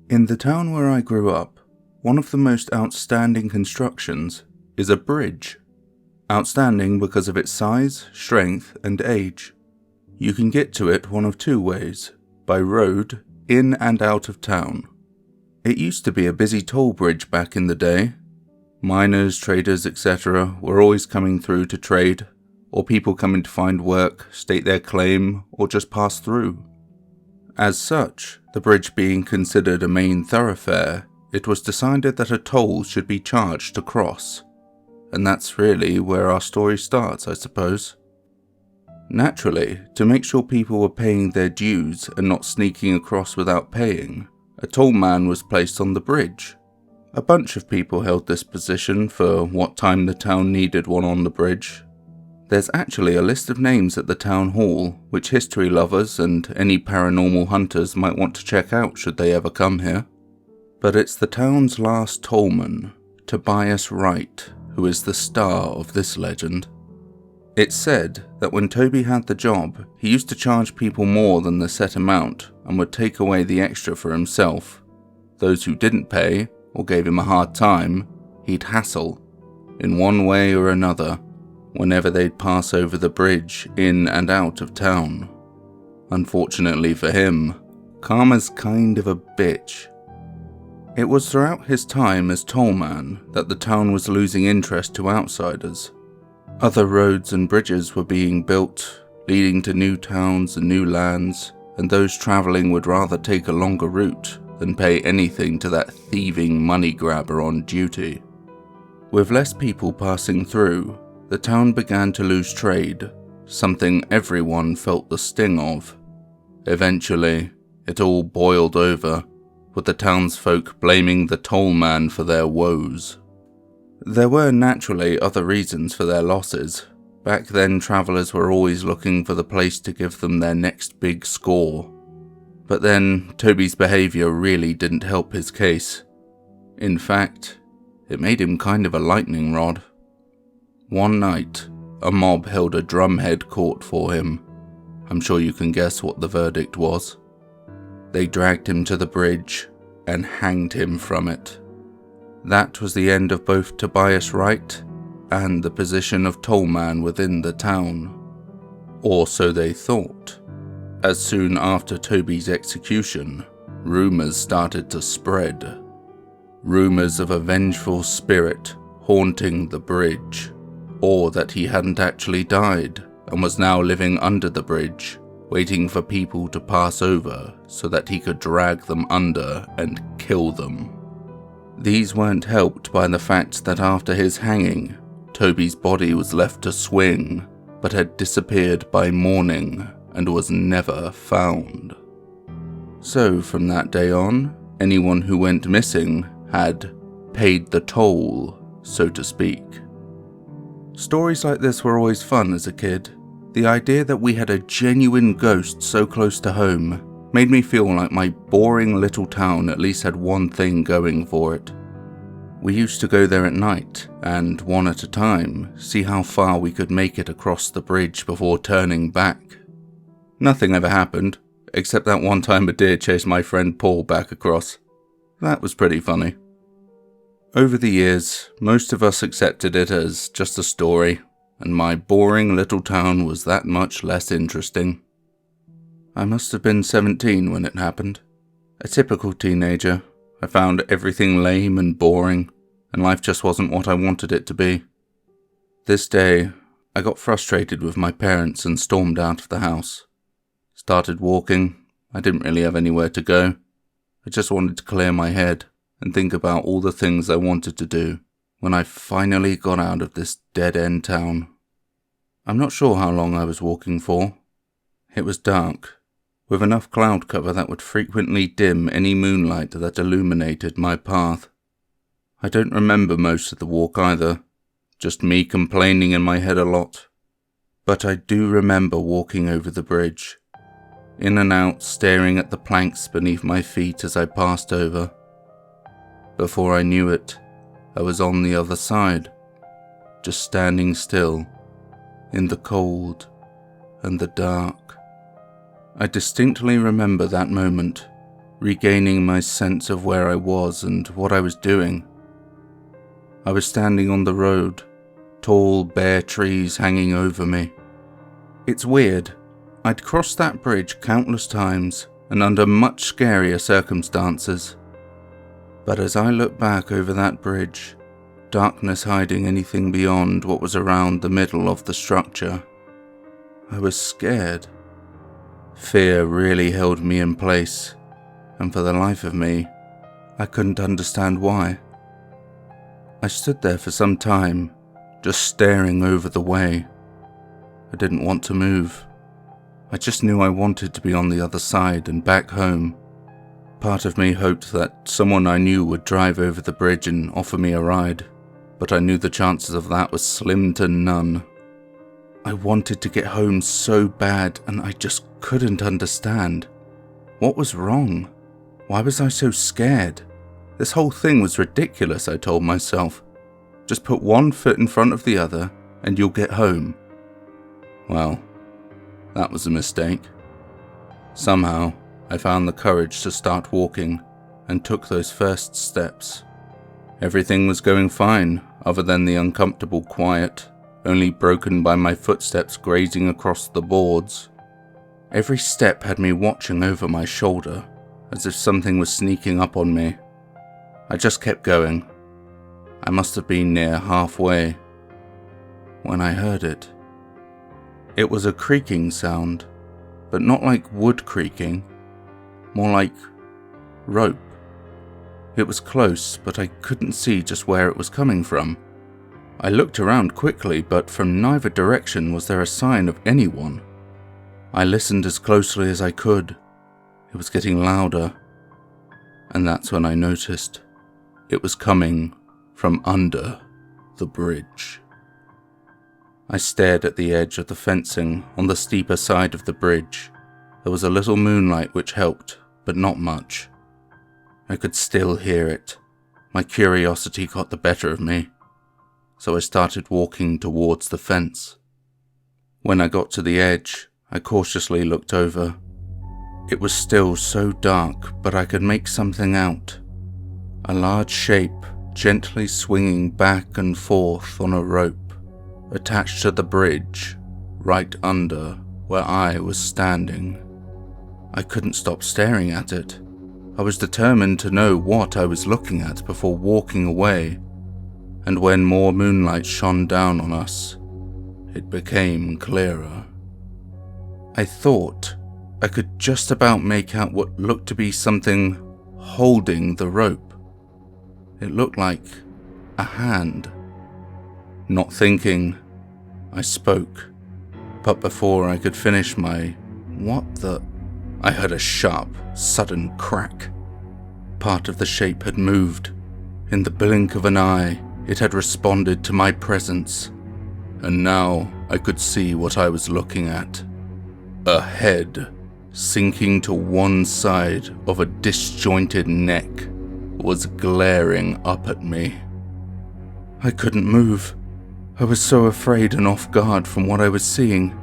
In the town where I grew up, one of the most outstanding constructions is a bridge. Outstanding because of its size, strength, and age. You can get to it one of two ways, by road, in and out of town. It used to be a busy toll bridge back in the day. Miners, traders, etc. were always coming through to trade, or people coming to find work, state their claim, or just pass through. As such, the bridge being considered a main thoroughfare, it was decided that a toll should be charged to cross. And that's really where our story starts, I suppose. Naturally, to make sure people were paying their dues and not sneaking across without paying, a toll man was placed on the bridge. A bunch of people held this position for what time the town needed one on the bridge. There's actually a list of names at the town hall, which history lovers and any paranormal hunters might want to check out should they ever come here. But it's the town's last tollman, Tobias Wright, who is the star of this legend. It's said that when Toby had the job, he used to charge people more than the set amount and would take away the extra for himself. Those who didn't pay, or gave him a hard time, he'd hassle, in one way or another, whenever they'd pass over the bridge in and out of town. Unfortunately for him, karma's kind of a bitch. It was throughout his time as tollman that the town was losing interest to outsiders. Other roads and bridges were being built, leading to new towns and new lands, and those travelling would rather take a longer route than pay anything to that thieving money grabber on duty. With less people passing through, the town began to lose trade, something everyone felt the sting of. Eventually, it all boiled over, with the townsfolk blaming the tollman for their woes. There were naturally other reasons for their losses. Back then, travellers were always looking for the place to give them their next big score. But then, Toby's behaviour really didn't help his case. In fact, it made him kind of a lightning rod. One night, a mob held a drumhead court for him. I'm sure you can guess what the verdict was. They dragged him to the bridge and hanged him from it. That was the end of both Tobias Wright and the position of tollman within the town. Or so they thought. As soon after Toby's execution, rumours started to spread. Rumours of a vengeful spirit haunting the bridge, or that he hadn't actually died and was now living under the bridge, waiting for people to pass over so that he could drag them under and kill them. These weren't helped by the fact that after his hanging, Toby's body was left to swing, but had disappeared by morning and was never found. So from that day on, anyone who went missing had paid the toll, so to speak. Stories like this were always fun as a kid. The idea that we had a genuine ghost so close to home made me feel like my boring little town at least had one thing going for it. We used to go there at night and, one at a time, see how far we could make it across the bridge before turning back. Nothing ever happened, except that one time a deer chased my friend Paul back across. That was pretty funny. Over the years, most of us accepted it as just a story, and my boring little town was that much less interesting. I must have been 17 when it happened. A typical teenager. I found everything lame and boring, and life just wasn't what I wanted it to be. This day, I got frustrated with my parents and stormed out of the house. Started walking. I didn't really have anywhere to go. I just wanted to clear my head and think about all the things I wanted to do when I finally got out of this dead-end town. I'm not sure how long I was walking for. It was dark, with enough cloud cover that would frequently dim any moonlight that illuminated my path. I don't remember most of the walk either, just me complaining in my head a lot. But I do remember walking over the bridge, in and out staring at the planks beneath my feet as I passed over. Before I knew it, I was on the other side, just standing still, in the cold and the dark. I distinctly remember that moment, regaining my sense of where I was and what I was doing. I was standing on the road, tall, bare trees hanging over me. It's weird. I'd crossed that bridge countless times and under much scarier circumstances. But as I look back over that bridge, darkness hiding anything beyond what was around the middle of the structure, I was scared. Fear really held me in place, and for the life of me, I couldn't understand why. I stood there for some time, just staring over the way. I didn't want to move. I just knew I wanted to be on the other side and back home. Part of me hoped that someone I knew would drive over the bridge and offer me a ride, but I knew the chances of that were slim to none. I wanted to get home so bad, and I just couldn't understand. What was wrong? Why was I so scared? This whole thing was ridiculous, I told myself. Just put one foot in front of the other, and you'll get home. Well, that was a mistake. Somehow, I found the courage to start walking, and took those first steps. Everything was going fine, other than the uncomfortable quiet, only broken by my footsteps grazing across the boards. Every step had me watching over my shoulder, as if something was sneaking up on me. I just kept going. I must have been near halfway when I heard it. It was a creaking sound, but not like wood creaking, more like rope. It was close, but I couldn't see just where it was coming from. I looked around quickly, but from neither direction was there a sign of anyone. I listened as closely as I could. It was getting louder, and that's when I noticed it was coming from under the bridge. I stared at the edge of the fencing on the steeper side of the bridge. There was a little moonlight which helped, but not much. I could still hear it. My curiosity got the better of me, so I started walking towards the fence. When I got to the edge, I cautiously looked over. It was still so dark, but I could make something out. A large shape gently swinging back and forth on a rope, attached to the bridge, right under where I was standing. I couldn't stop staring at it. I was determined to know what I was looking at before walking away, and when more moonlight shone down on us, it became clearer. I thought I could just about make out what looked to be something holding the rope. It looked like a hand. Not thinking, I spoke, but before I could finish my "what the," I heard a sharp, sudden crack. Part of the shape had moved. In the blink of an eye, it had responded to my presence, and now I could see what I was looking at. A head, sinking to one side of a disjointed neck, was glaring up at me. I couldn't move. I was so afraid and off guard from what I was seeing.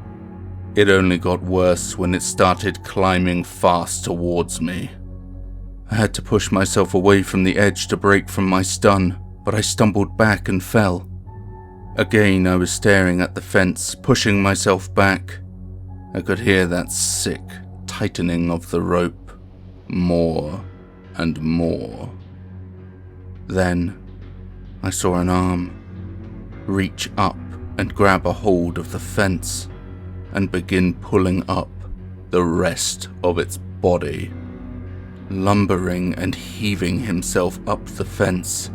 It only got worse when it started climbing fast towards me. I had to push myself away from the edge to break from my stun, but I stumbled back and fell. Again, I was staring at the fence, pushing myself back. I could hear that sick tightening of the rope, more and more. Then, I saw an arm reach up and grab a hold of the fence and begin pulling up the rest of its body. Lumbering and heaving himself up the fence,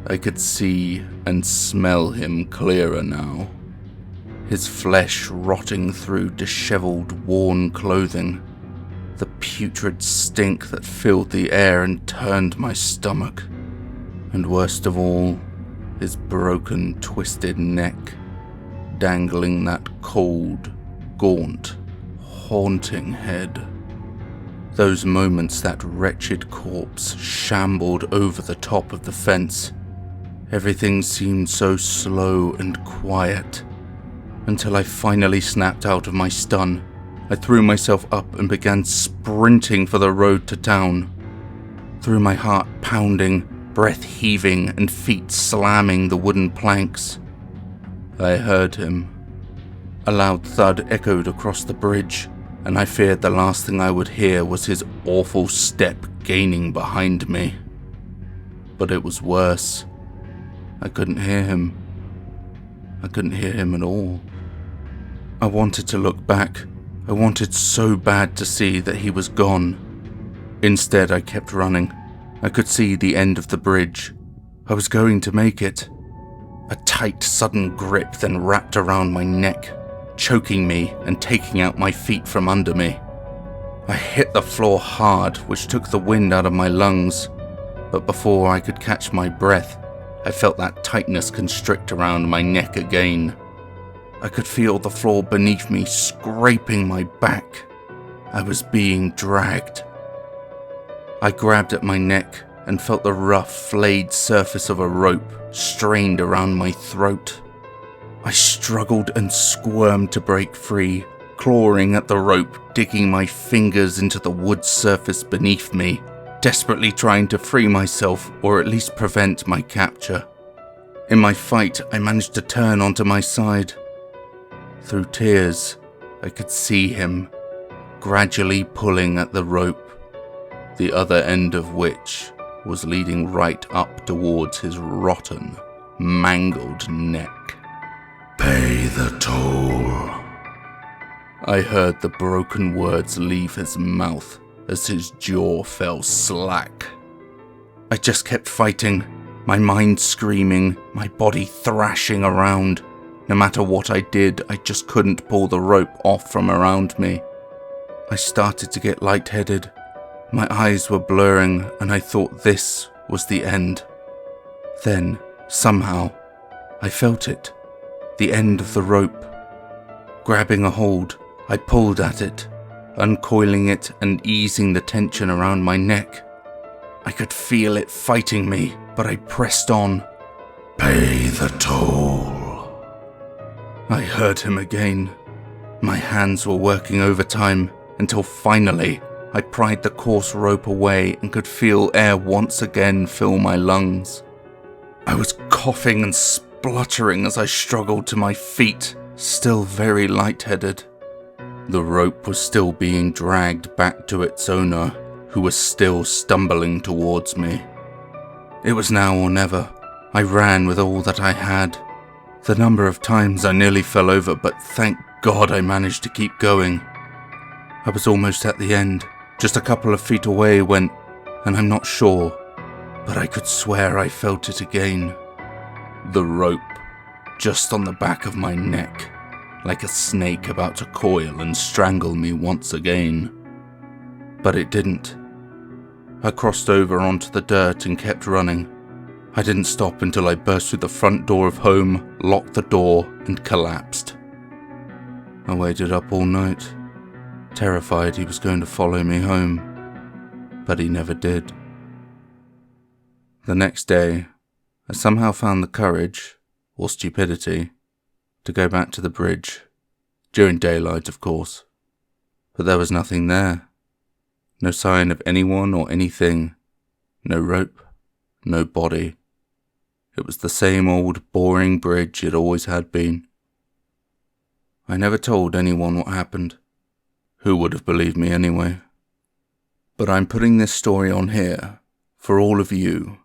I could see and smell him clearer now. His flesh rotting through disheveled, worn clothing, the putrid stink that filled the air and turned my stomach, and worst of all, his broken, twisted neck, dangling that cold, gaunt, haunting head. Those moments that wretched corpse shambled over the top of the fence, everything seemed so slow and quiet, until I finally snapped out of my stun. I threw myself up and began sprinting for the road to town. through my heart pounding, breath heaving, and feet slamming the wooden planks. I heard him. A loud thud echoed across the bridge, and I feared the last thing I would hear was his awful step gaining behind me. But it was worse. I couldn't hear him. I couldn't hear him at all. I wanted to look back. I wanted so bad to see that he was gone. Instead, I kept running. I could see the end of the bridge. I was going to make it. A tight, sudden grip then wrapped around my neck, choking me and taking out my feet from under me. I hit the floor hard, which took the wind out of my lungs, but before I could catch my breath, I felt that tightness constrict around my neck again. I could feel the floor beneath me scraping my back. I was being dragged. I grabbed at my neck and felt the rough, flayed surface of a rope strained around my throat. I struggled and squirmed to break free, clawing at the rope, digging my fingers into the wood surface beneath me, desperately trying to free myself or at least prevent my capture. In my fight, I managed to turn onto my side. Through tears, I could see him, gradually pulling at the rope, the other end of which was leading right up towards his rotten, mangled neck. "Pay the toll." I heard the broken words leave his mouth as his jaw fell slack. I just kept fighting, my mind screaming, my body thrashing around. No matter what I did, I just couldn't pull the rope off from around me. I started to get lightheaded. My eyes were blurring, and I thought this was the end. Then, somehow, I felt it. The end of the rope. Grabbing a hold, I pulled at it, uncoiling it and easing the tension around my neck. I could feel it fighting me, but I pressed on. "Pay the toll." I heard him again. My hands were working overtime until finally I pried the coarse rope away and could feel air once again fill my lungs. I was coughing and spluttering as I struggled to my feet, still very lightheaded. The rope was still being dragged back to its owner, who was still stumbling towards me. It was now or never. I ran with all that I had. The number of times I nearly fell over, but thank God I managed to keep going. I was almost at the end, just a couple of feet away when, and I'm not sure, but I could swear I felt it again. The rope, just on the back of my neck, like a snake about to coil and strangle me once again. But it didn't. I crossed over onto the dirt and kept running. I didn't stop until I burst through the front door of home, locked the door, and collapsed. I waited up all night, terrified he was going to follow me home, but he never did. The next day, I somehow found the courage, or stupidity, to go back to the bridge, during daylight of course, but there was nothing there. No sign of anyone or anything, no rope, no body. It was the same old boring bridge it always had been. I never told anyone what happened. Who would have believed me anyway? But I'm putting this story on here for all of you.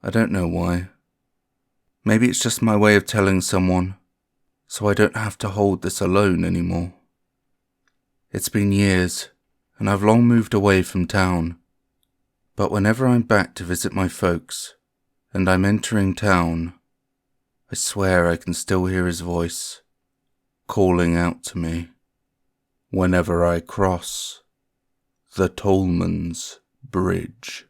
I don't know why. Maybe it's just my way of telling someone, so I don't have to hold this alone anymore. It's been years, and I've long moved away from town. But whenever I'm back to visit my folks, and I'm entering town, I swear I can still hear his voice, calling out to me, whenever I cross the TOLLMAN'S bridge.